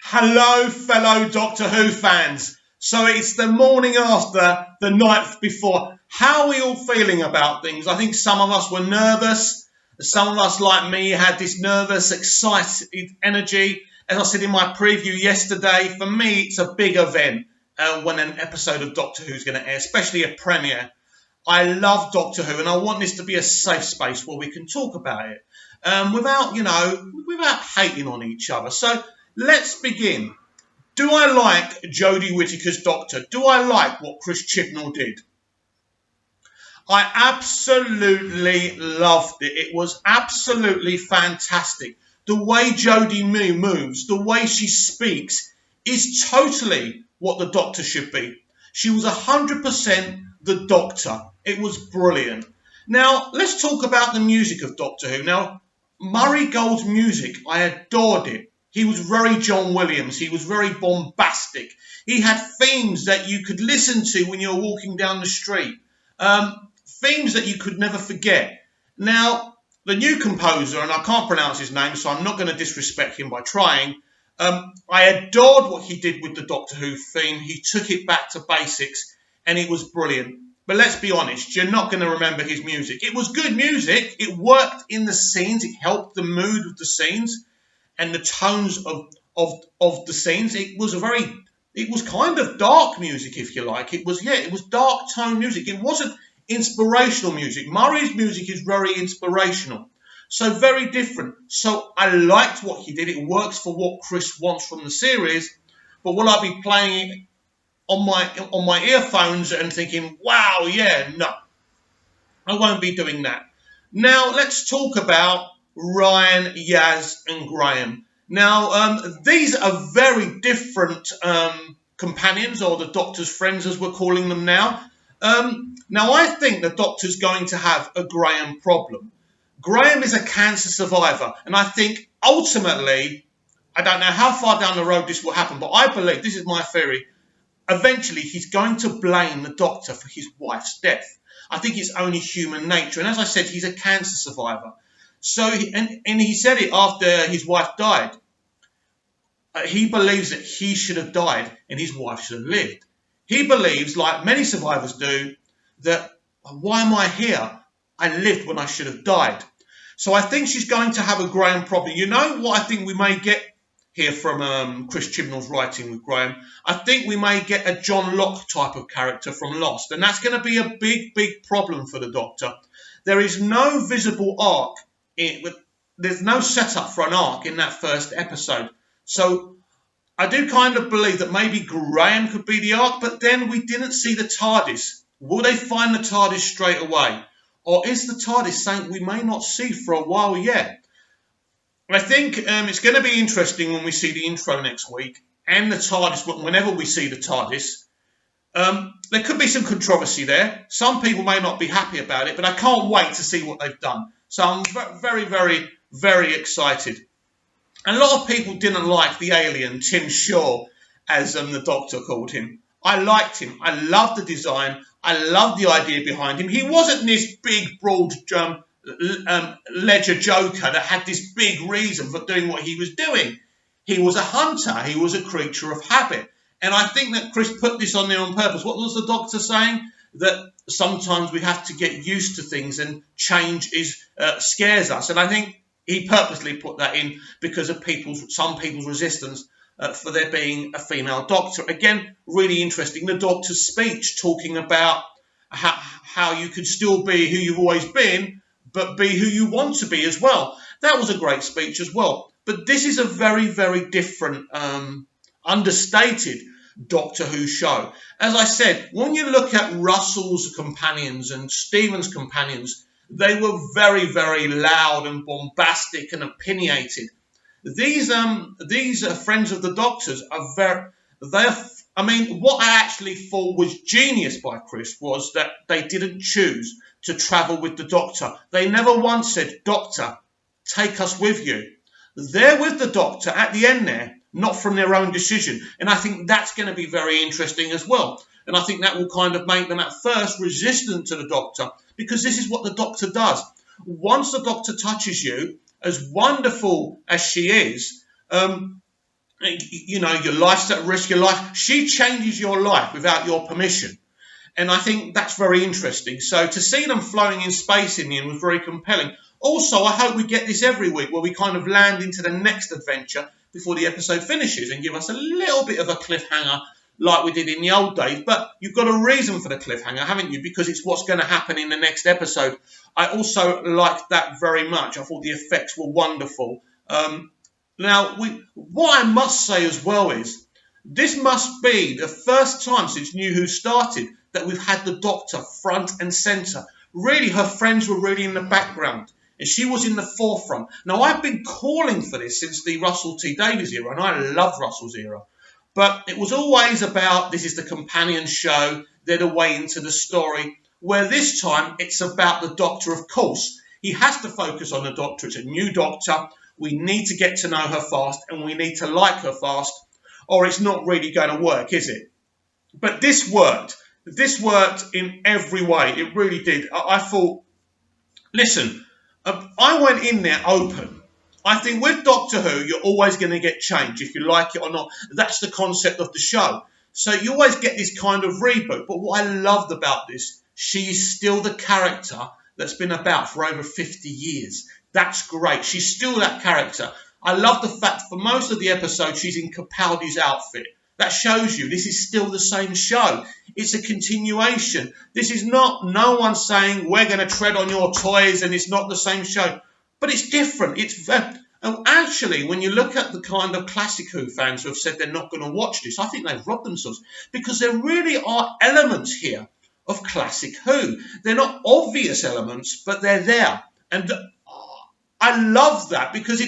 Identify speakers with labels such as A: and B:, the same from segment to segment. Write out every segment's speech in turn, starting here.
A: Hello, fellow Doctor Who fans. So it's the morning after, the night before. How are we all feeling about things? I think some of us were nervous. Some of us, like me, had this nervous, excited energy. As I said in my preview yesterday, for me, it's a big event when an episode of Doctor Who is going to air, especially a premiere. I love Doctor Who, and I want this to be a safe space where we can talk about it without hating on each other. So let's begin. Do I like Jodie Whittaker's Doctor? Do I like what Chris Chibnall did? I absolutely loved it. It was absolutely fantastic. The way Jodie moves, the way she speaks, is totally what the Doctor should be. She was 100% the Doctor. It was brilliant. Now, let's talk about the music of Doctor Who. Now, Murray Gold's music, I adored it. He was very John Williams. He was very bombastic. He had themes that you could listen to when you were walking down the street. Themes that you could never forget. Now, the new composer, and I can't pronounce his name, so I'm not going to disrespect him by trying. I adored what he did with the Doctor Who theme. He took it back to basics, and it was brilliant. But let's be honest, you're not going to remember his music. It was good music. It worked in the scenes. It helped the mood of the scenes and the tones of the scenes. It was kind of dark music, if you like. It was dark tone music. It wasn't inspirational music. Murray's music is very inspirational. So very different. So I liked what he did. It works for what Chris wants from the series. But will I be playing it on my earphones and thinking, wow, yeah, no. I won't be doing that. Now, let's talk about Ryan, Yaz, and Graham. Now, these are very different companions, or the Doctor's friends, as we're calling them now. Now, I think the Doctor's going to have a Graham problem. Graham is a cancer survivor, and I think ultimately, I don't know how far down the road this will happen, but I believe, this is my theory, eventually he's going to blame the Doctor for his wife's death. I think it's only human nature. And as I said, he's a cancer survivor. So, and he said it after his wife died. He believes that he should have died and his wife should have lived. He believes, like many survivors do, that why am I here? I lived when I should have died. So I think she's going to have a Graham problem. You know what I think we may get here from Chris Chibnall's writing with Graham? I think we may get a John Locke type of character from Lost. And that's going to be a big, big problem for the Doctor. There is no visible arc. There's no setup for an arc in that first episode. So I do kind of believe that maybe Graham could be the arc, but then we didn't see the TARDIS. Will they find the TARDIS straight away? Or is the TARDIS something we may not see for a while yet? I think it's going to be interesting when we see the intro next week and the TARDIS, whenever we see the TARDIS. There could be some controversy there. Some people may not be happy about it, but I can't wait to see what they've done. So I'm very, very, very excited. And a lot of people didn't like the alien, Tim Shaw, as the Doctor called him. I liked him. I loved the design. I loved the idea behind him. He wasn't this big, broad ledger joker that had this big reason for doing what he was doing. He was a hunter. He was a creature of habit. And I think that Chris put this on there on purpose. What was the Doctor saying? That sometimes we have to get used to things and change scares us. And I think he purposely put that in because of some people's resistance for there being a female Doctor. Again, really interesting. The Doctor's speech talking about how you could still be who you've always been, but be who you want to be as well. That was a great speech as well. But this is a very, very different, understated Doctor Who show. As I said, when you look at Russell's companions and Stephen's companions, they were very, very loud and bombastic and opinionated. These friends of the Doctor's are what I actually thought was genius by Chris was that they didn't choose to travel with the Doctor. They never once said, Doctor, take us with you. They're with the Doctor at the end there, not from their own decision. And I think that's going to be very interesting as well. And I think that will kind of make them at first resistant to the Doctor, because this is what the Doctor does. Once the Doctor touches you, as wonderful as she is, you know, your life's at risk, your life. She changes your life without your permission. And I think that's very interesting. So to see them flowing in space in the end was very compelling. Also, I hope we get this every week where we kind of land into the next adventure before the episode finishes and give us a little bit of a cliffhanger like we did in the old days. But you've got a reason for the cliffhanger, haven't you? Because it's what's going to happen in the next episode. I also liked that very much. I thought the effects were wonderful. Now, what I must say as well is this must be the first time since New Who started that we've had the Doctor front and centre. Really, her friends were really in the background and she was in the forefront. Now, I've been calling for this since the Russell T Davies era, and I love Russell's era. But it was always about, this is the companion show, they're the way into the story, where this time it's about the Doctor, of course. He has to focus on the Doctor. It's a new Doctor. We need to get to know her fast, and we need to like her fast, or it's not really going to work, is it? But this worked. This worked in every way. It really did. I thought, listen, I went in there open. I think with Doctor Who, you're always going to get change, if you like it or not. That's the concept of the show. So you always get this kind of reboot. But what I loved about this, she is still the character that's been about for over 50 years. That's great. She's still that character. I love the fact for most of the episode, she's in Capaldi's outfit. That shows you this is still the same show. It's a continuation. This is not no one saying we're going to tread on your toys and it's not the same show. But it's different. And actually, when you look at the kind of classic Who fans who have said they're not going to watch this, I think they've robbed themselves. Because there really are elements here of classic Who. They're not obvious elements, but they're there. And I love that because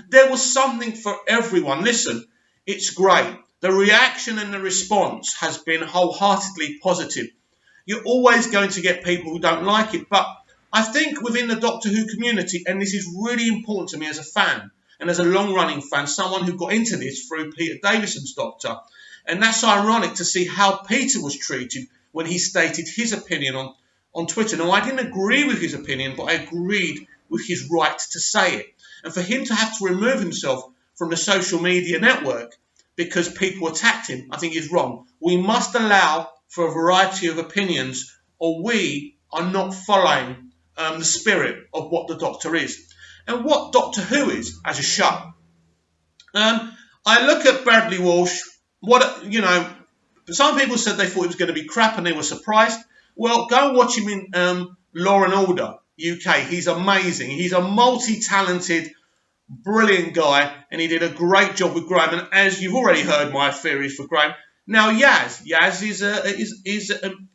A: there was something for everyone. Listen, it's great. The reaction and the response has been wholeheartedly positive. You're always going to get people who don't like it, but I think within the Doctor Who community, and this is really important to me as a fan, and as a long-running fan, someone who got into this through Peter Davison's Doctor, and that's ironic to see how Peter was treated when he stated his opinion on Twitter. Now, I didn't agree with his opinion, but I agreed with his right to say it. And for him to have to remove himself from the social media network because people attacked him, I think is wrong. We must allow for a variety of opinions, or we are not following the spirit of what the Doctor is and what Doctor Who is as a show. I look at Bradley Walsh. Some people said they thought it was going to be crap and they were surprised. Well, go and watch him in Law and Order UK. He's amazing. He's a multi-talented, brilliant guy, and he did a great job with Graham. And as you've already heard my theories for Graham, now Yaz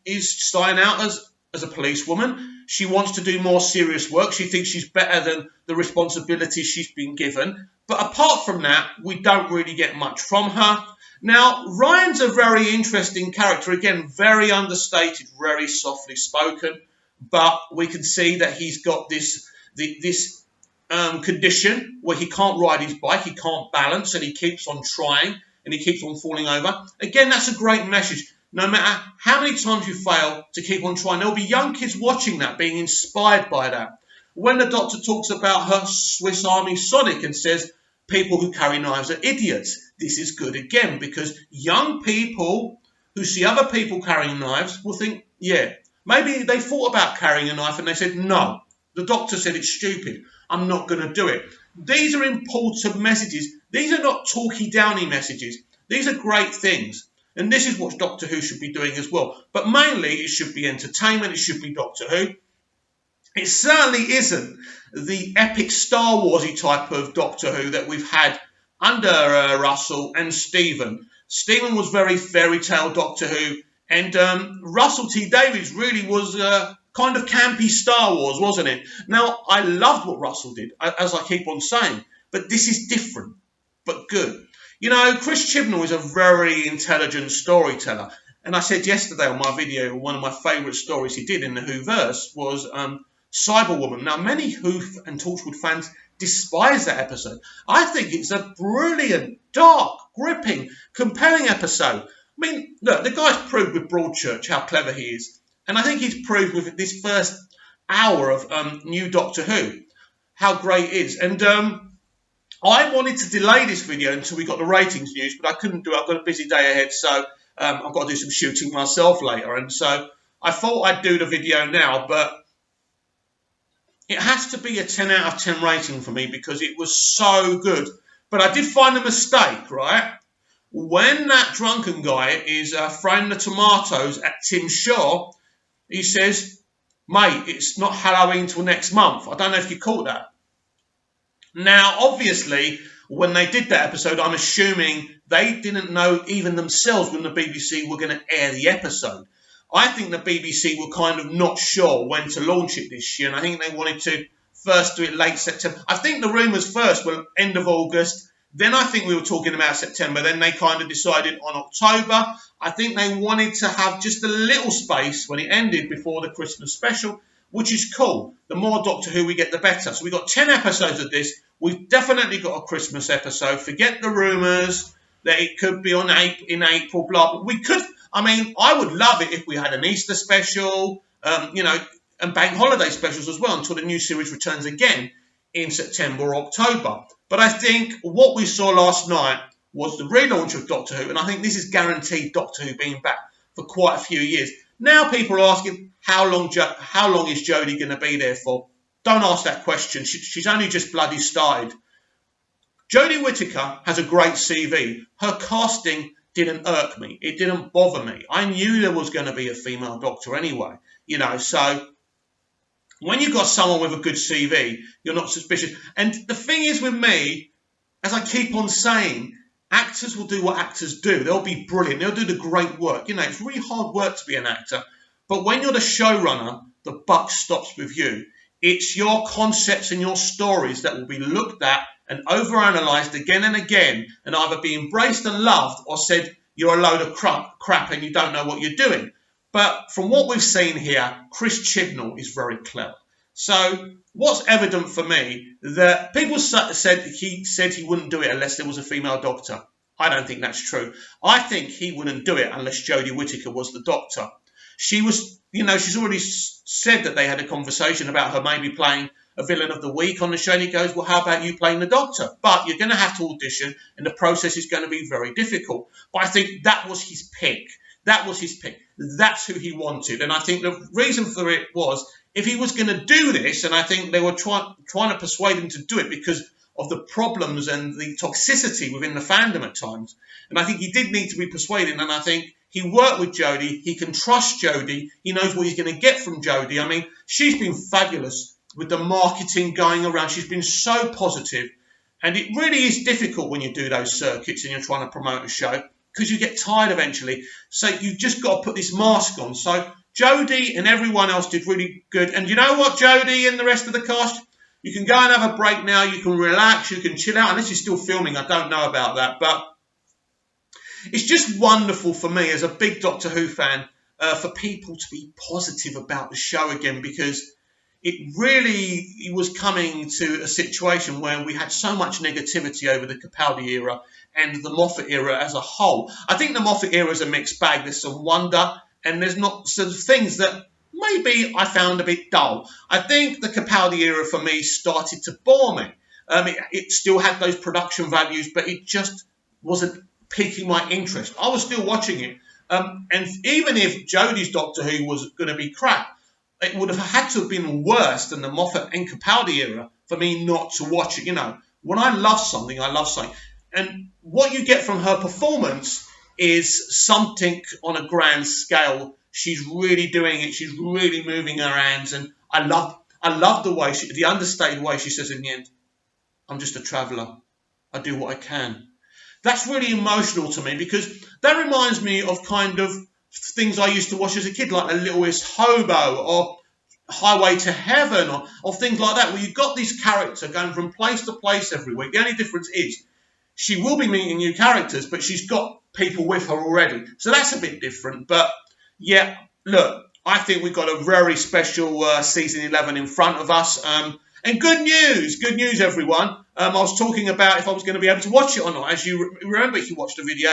A: is starting out as a policewoman. She wants to do more serious work. She thinks she's better than the responsibilities she's been given. But apart from that, we don't really get much from her. Now, Ryan's a very interesting character. Again, very understated, very softly spoken. But we can see that he's got this condition where he can't ride his bike, he can't balance, and he keeps on trying, and he keeps on falling over. Again, that's a great message. No matter how many times you fail to keep on trying, there'll be young kids watching that, being inspired by that. When the Doctor talks about her Swiss Army Sonic and says, people who carry knives are idiots, this is good again, because young people who see other people carrying knives will think, yeah, maybe they thought about carrying a knife and they said, no, the Doctor said it's stupid, I'm not going to do it. These are important messages. These are not talky downy messages. These are great things. And this is what Doctor Who should be doing as well. But mainly it should be entertainment. It should be Doctor Who. It certainly isn't the epic Star Warsy type of Doctor Who that we've had under Russell and Stephen. Stephen was very fairy tale Doctor Who. And Russell T Davies really was kind of campy Star Wars, wasn't it? Now, I loved what Russell did, as I keep on saying. But this is different, but good. You know, Chris Chibnall is a very intelligent storyteller. And I said yesterday on my video, one of my favourite stories he did in the Whoverse was Cyberwoman. Now, many Who and Torchwood fans despise that episode. I think it's a brilliant, dark, gripping, compelling episode. I mean, look, the guy's proved with Broadchurch how clever he is. And I think he's proved with this first hour of new Doctor Who how great it is. And I wanted to delay this video until we got the ratings news, but I couldn't do it. I've got a busy day ahead, so I've got to do some shooting myself later. And so I thought I'd do the video now, but it has to be a 10 out of 10 rating for me because it was so good. But I did find a mistake, right? When that drunken guy is throwing the tomatoes at Tim Shaw, he says, mate, it's not Halloween till next month. I don't know if you caught that. Now, obviously, when they did that episode, I'm assuming they didn't know even themselves when the BBC were going to air the episode. I think the BBC were kind of not sure when to launch it this year, and I think they wanted to first do it late September. I think the rumours first were end of August. Then I think we were talking about September. Then they kind of decided on October. I think they wanted to have just a little space when it ended before the Christmas special, which is cool. The more Doctor Who we get, the better. So we've got 10 episodes of this. We've definitely got a Christmas episode. Forget the rumours that it could be in April, blah, blah. We could, I mean, I would love it if we had an Easter special, and bank holiday specials as well until the new series returns again in September or October. But I think what we saw last night was the relaunch of Doctor Who, and I think this is guaranteed Doctor Who being back for quite a few years. Now people are asking, how long is Jodie going to be there for? Don't ask that question. She's only just bloody started. Jodie Whittaker has a great CV. Her casting didn't irk me. It didn't bother me. I knew there was going to be a female Doctor anyway. So when you've got someone with a good CV, you're not suspicious. And the thing is with me, as I keep on saying, actors will do what actors do. They'll be brilliant. They'll do the great work. It's really hard work to be an actor. But when you're the showrunner, the buck stops with you. It's your concepts and your stories that will be looked at and overanalyzed again and again and either be embraced and loved or said, you're a load of crap and you don't know what you're doing. But from what we've seen here, Chris Chibnall is very clever. So what's evident for me, that people said he wouldn't do it unless there was a female Doctor. I don't think that's true. I think he wouldn't do it unless Jodie Whittaker was the Doctor. She was, she's already said that they had a conversation about her maybe playing a villain of the week on the show, and he goes, well, how about you playing the Doctor? But you're going to have to audition, and the process is going to be very difficult. But I think that was his pick. That was his pick. That's who he wanted. And I think the reason for it was, if he was going to do this, and I think they were trying to persuade him to do it because of the problems and the toxicity within the fandom at times. And I think he did need to be persuaded, and I think he worked with Jodie. He can trust Jodie. He knows what he's going to get from Jodie. I mean, she's been fabulous with the marketing going around. She's been so positive. And it really is difficult when you do those circuits and you're trying to promote a show because you get tired eventually. So you've just got to put this mask on. So Jodie and everyone else did really good. And you know what, Jodie and the rest of the cast? You can go and have a break now. You can relax. You can chill out. Unless you're still filming. I don't know about that. But it's just wonderful for me as a big Doctor Who fan for people to be positive about the show again, because it was coming to a situation where we had so much negativity over the Capaldi era and the Moffat era as a whole. I think the Moffat era is a mixed bag. There's some wonder and there's not some things that maybe I found a bit dull. I think the Capaldi era for me started to bore me. It still had those production values, but it just wasn't piquing my interest. I was still watching it. And even if Jodie's Doctor Who was going to be crap, it would have had to have been worse than the Moffat and Capaldi era for me not to watch it. When I love something, I love something. And what you get from her performance is something on a grand scale. She's really doing it. She's really moving her hands. And I love the way the understated way she says in the end, I'm just a traveller. I do what I can. That's really emotional to me because that reminds me of kind of things I used to watch as a kid, like The Littlest Hobo or Highway to Heaven or things like that, where you've got this character going from place to place every week. The only difference is she will be meeting new characters, but she's got people with her already. So that's a bit different. But yeah, look, I think we've got a very special season 11 in front of us. And good news, everyone. I was talking about if I was going to be able to watch it or not. As you remember, if you watched the video,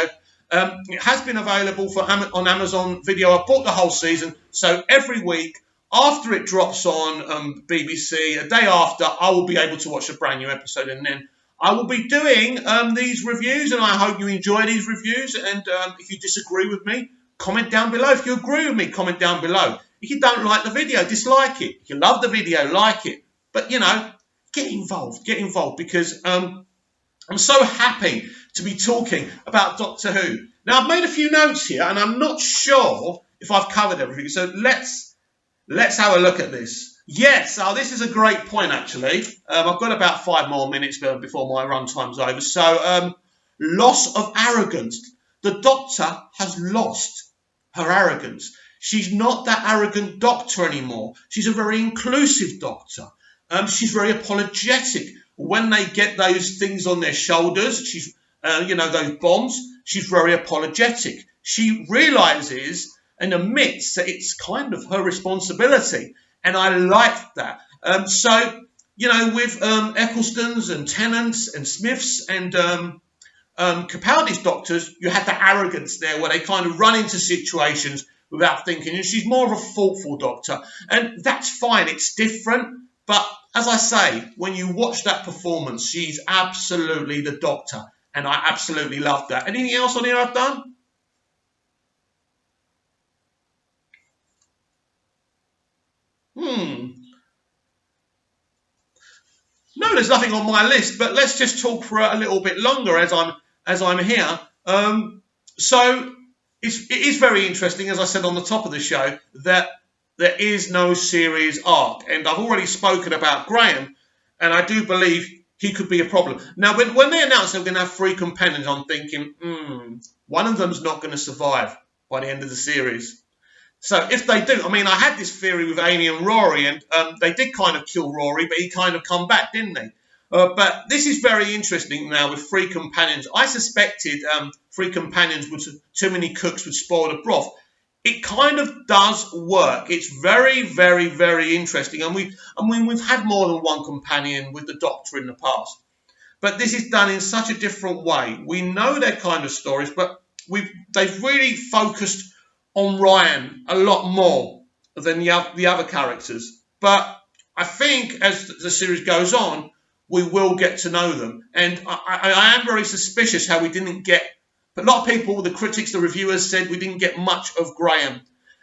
A: it has been available on Amazon Video. I bought the whole season, so every week after it drops on BBC, a day after, I will be able to watch a brand new episode, and then I will be doing these reviews, and I hope you enjoy these reviews. And if you disagree with me, comment down below. If you agree with me, comment down below. If you don't like the video, dislike it. If you love the video, like it. But, you know, get involved, because I'm so happy to be talking about Doctor Who. Now, I've made a few notes here, and I'm not sure if I've covered everything. So let's have a look at this. Yes, this is a great point, actually. I've got about 5 more minutes before my run time's over. So, loss of arrogance. The Doctor has lost her arrogance. She's not that arrogant Doctor anymore. She's a very inclusive Doctor. She's very apologetic. When they get those things on their shoulders, she's, those bombs, she's very apologetic. She realises and admits that it's kind of her responsibility. And I like that. With Eccleston's and Tennant's and Smith's and Capaldi's Doctors, you had the arrogance there where they kind of run into situations without thinking. And she's more of a thoughtful Doctor. And that's fine. It's different. But as I say, when you watch that performance, she's absolutely the Doctor. And I absolutely love that. Anything else on here I've done? No, there's nothing on my list, but let's just talk for a little bit longer as I'm here. So it is very interesting, as I said on the top of the show, that there is no series arc. And I've already spoken about Graham, and I do believe he could be a problem. Now, when they announced they were going to have 3 companions, I'm thinking, one of them's not going to survive by the end of the series. So if they do, I mean, I had this theory with Amy and Rory, and they did kind of kill Rory, but he kind of come back, didn't they? But this is very interesting now with 3 companions. I suspected 3 companions would, too many cooks would spoil the broth. It kind of does work. It's very, very, very interesting. And we've had more than 1 companion with the Doctor in the past. But this is done in such a different way. We know their kind of stories, but they've really focused on Ryan a lot more than the other characters. But I think as the series goes on, we will get to know them. And I am very suspicious how we didn't get... But a lot of people, the critics, the reviewers, said we didn't get much of Graham.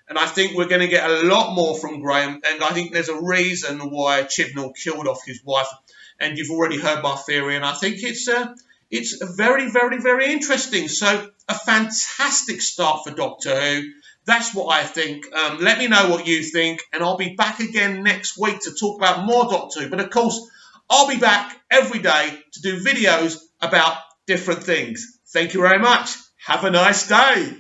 A: And I think we're going to get a lot more from Graham. And I think there's a reason why Chibnall killed off his wife. And you've already heard my theory. And I think it's very, very, very interesting. So a fantastic start for Doctor Who. That's what I think. Let me know what you think. And I'll be back again next week to talk about more Doctor Who. But of course, I'll be back every day to do videos about different things. Thank you very much. Have a nice day.